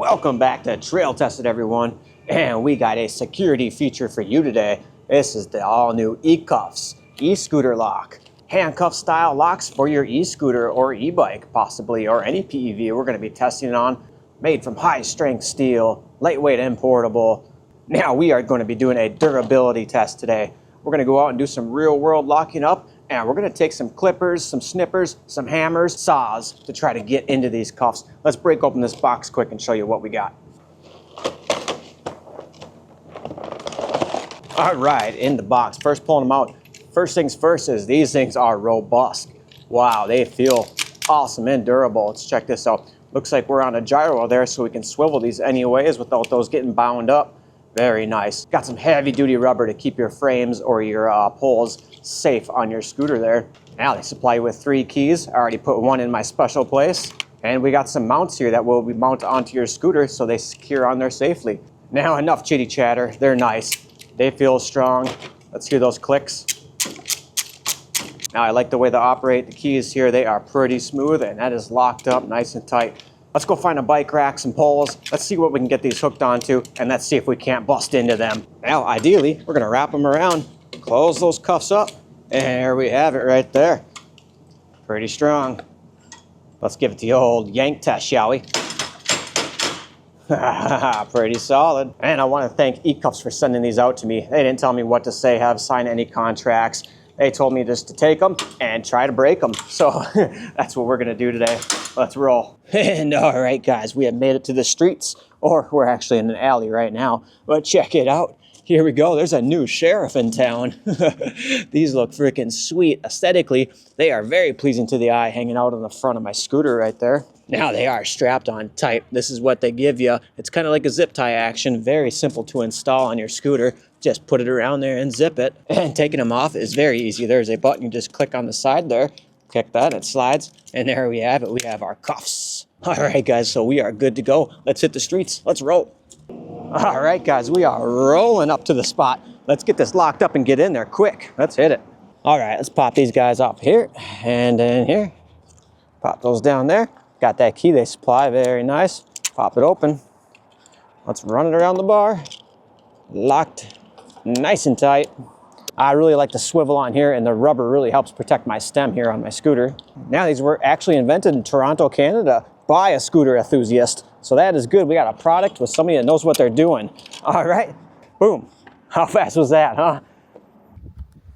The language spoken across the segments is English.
Welcome back to Trail Tested, everyone, and we got a security feature for you today. This is the all-new CUFFS e-scooter lock. Handcuff style locks for your e-scooter or e-bike, possibly, or any PEV we're going to be testing it on. Made from high-strength steel, lightweight and portable. Now we are going to be doing a durability test today. We're going to go out and do some real-world locking up, and we're going to take some clippers, some snippers, some hammers, saws to try to get into these cuffs. Let's break open this box quick and show you what we got. All right, in the box. First pulling them out. First things first is these things are robust. Wow, they feel awesome and durable. Let's check this out. Looks like we're on a gyro there, so we can swivel these anyways without those getting bound up. Very nice. Got some heavy duty rubber to keep your frames or your poles safe on your scooter there. Now they supply you with 3 keys. I already put one in my special place. And we got some mounts here that will be mounted onto your scooter so they secure on there safely. Now enough chitty chatter. They're nice. They feel strong. Let's hear those clicks. Now I like the way they operate. The keys here, they are pretty smooth and that is locked up nice and tight. Let's go find a bike rack, some poles. Let's see what we can get these hooked onto, and let's see if we can't bust into them. Now, ideally, we're gonna wrap them around, close those cuffs up, and there we have it right there. Pretty strong. Let's give it the old yank test, shall we? Pretty solid. And I want to thank CUFFS for sending these out to me. They didn't tell me what to say, have sign any contracts. They told me just to take them and try to break them. So that's what we're gonna do today. Let's roll. And all right, guys, we have made it to the streets, or we're actually in an alley right now, but check it out. Here we go. There's a new sheriff in town. These look freaking sweet. Aesthetically, they are very pleasing to the eye, hanging out on the front of my scooter right there. Now they are strapped on tight. This is what they give you. It's kind of like a zip tie action. Very simple to install on your scooter. Just put it around there and zip it. And taking them off is very easy. There's a button. You just click on the side there. Click that, it slides. And there we have it. We have our cuffs. All right, guys, so we are good to go. Let's hit the streets. Let's roll. All right, guys, we are rolling up to the spot. Let's get this locked up and get in there quick. Let's hit it. All right, let's pop these guys off here and in here. Pop those down there. Got that key they supply, very nice. Pop it open. Let's run it around the bar. Locked, nice and tight. I really like the swivel on here, and the rubber really helps protect my stem here on my scooter. Now these were actually invented in Toronto, Canada by a scooter enthusiast. So that is good. We got a product with somebody that knows what they're doing. All right, boom. How fast was that, huh?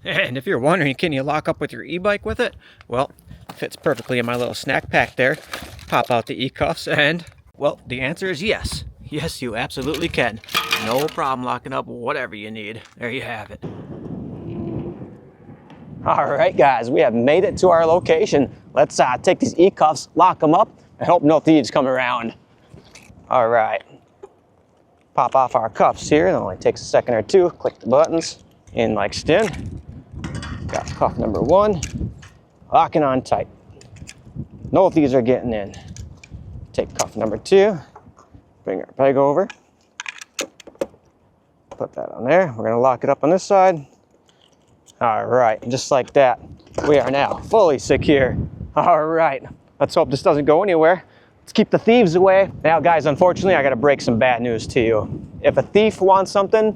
And if you're wondering, can you lock up with your e-bike with it? Well, it fits perfectly in my little snack pack there. Pop out the CUFFS and, well, the answer is yes. Yes, you absolutely can. No problem locking up whatever you need. There you have it. All right, guys, we have made it to our location. Let's take these CUFFS, lock them up, and hope no thieves come around. All right. Pop off our cuffs here. It only takes a second or two. Click the buttons in like stin. Got cuff number 1. Locking on tight. No thieves are getting in. Take cuff number 2. Bring our peg over. Put that on there. We're gonna lock it up on this side. All right, just like that. We are now fully secure. All right, let's hope this doesn't go anywhere. Let's keep the thieves away. Now guys, unfortunately, I gotta break some bad news to you. If a thief wants something,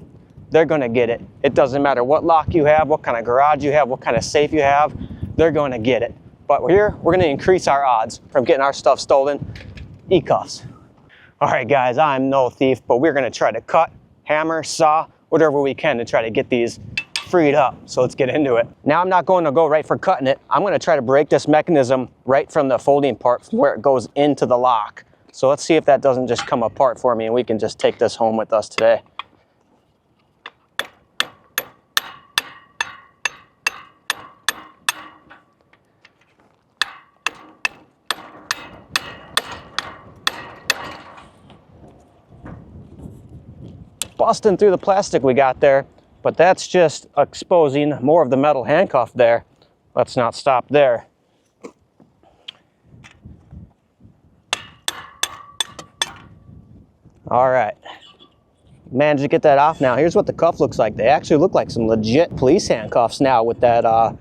they're gonna get it. It doesn't matter what lock you have, what kind of garage you have, what kind of safe you have, they're gonna get it. But here, we're gonna increase our odds from getting our stuff stolen. CUFFS. All right, guys, I'm no thief, but we're gonna try to cut, hammer, saw, whatever we can to try to get these freed up. So let's get into it. Now I'm not going to go right for cutting it. I'm going to try to break this mechanism right from the folding part from where it goes into the lock. So let's see if that doesn't just come apart for me and we can just take this home with us today. Busting through the plastic we got there, but that's just exposing more of the metal handcuff there. Let's not stop there. All right, managed to get that off now. Here's what the cuff looks like. They actually look like some legit police handcuffs now with that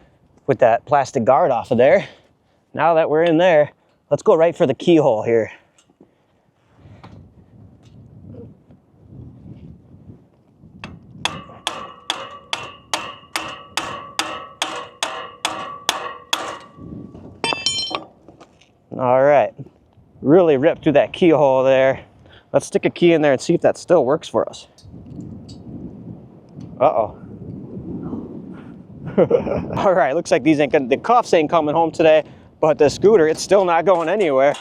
plastic guard off of there. Now that we're in there, let's go right for the keyhole here. All right, really ripped through that keyhole there. Let's stick a key in there and see if that still works for us. Uh-oh. All right, looks like these ain't gonna, the cuffs ain't coming home today, but the scooter, it's still not going anywhere.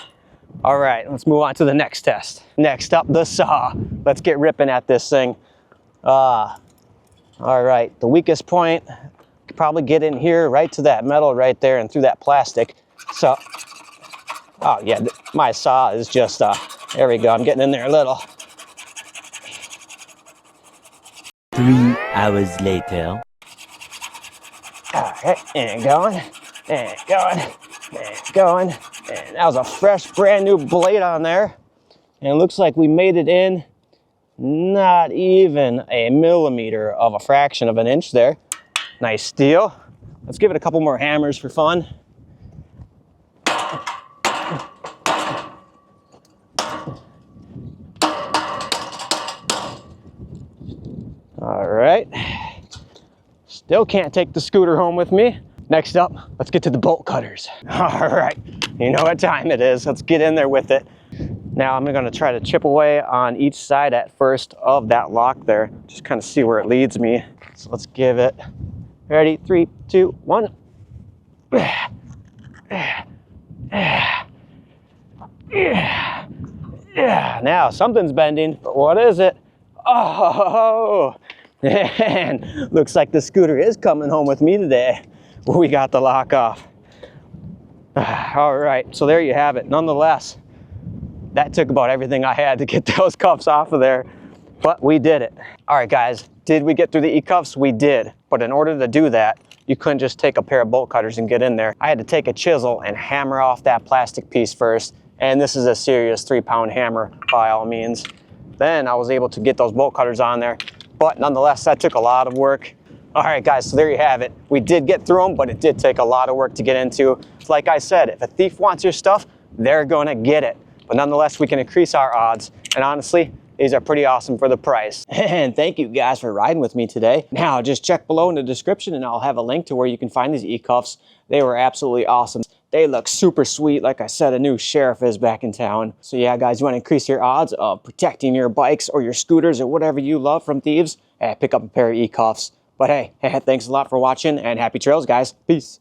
All right, let's move on to the next test. Next up, the saw. Let's get ripping at this thing. All right, the weakest point, could probably get in here right to that metal right there and through that plastic. So, oh yeah, my saw is just, there we go, I'm getting in there a little. 3 hours later. All right, and going, and going, and going. And that was a fresh, brand new blade on there. And it looks like we made it in not even a millimeter of a fraction of an inch there. Nice steel. Let's give it a couple more hammers for fun. All right. Still can't take the scooter home with me. Next up, let's get to the bolt cutters. All right, you know what time it is. Let's get in there with it. Now I'm gonna try to chip away on each side at first of that lock there. Just kind of see where it leads me. So let's give it, ready, 3, 2, 1. Now something's bending, but what is it? Oh, and looks like the scooter is coming home with me today. We got the lock off. All right, so there you have it. Nonetheless, that took about everything I had to get those cuffs off of there, but we did it. All right, guys, did we get through the e-cuffs? We did, but in order to do that, you couldn't just take a pair of bolt cutters and get in there. I had to take a chisel and hammer off that plastic piece first, and this is a serious 3-pound hammer by all means. Then I was able to get those bolt cutters on there, but nonetheless, that took a lot of work. All right, guys, so there you have it. We did get through them, but it did take a lot of work to get into. Like I said, if a thief wants your stuff, they're gonna get it. But nonetheless, we can increase our odds. And honestly, these are pretty awesome for the price. And thank you guys for riding with me today. Now, just check below in the description and I'll have a link to where you can find these e-cuffs. They were absolutely awesome. They look super sweet. Like I said, a new sheriff is back in town. So yeah, guys, you wanna increase your odds of protecting your bikes or your scooters or whatever you love from thieves, pick up a pair of e-cuffs. But hey, thanks a lot for watching and happy trails, guys. Peace.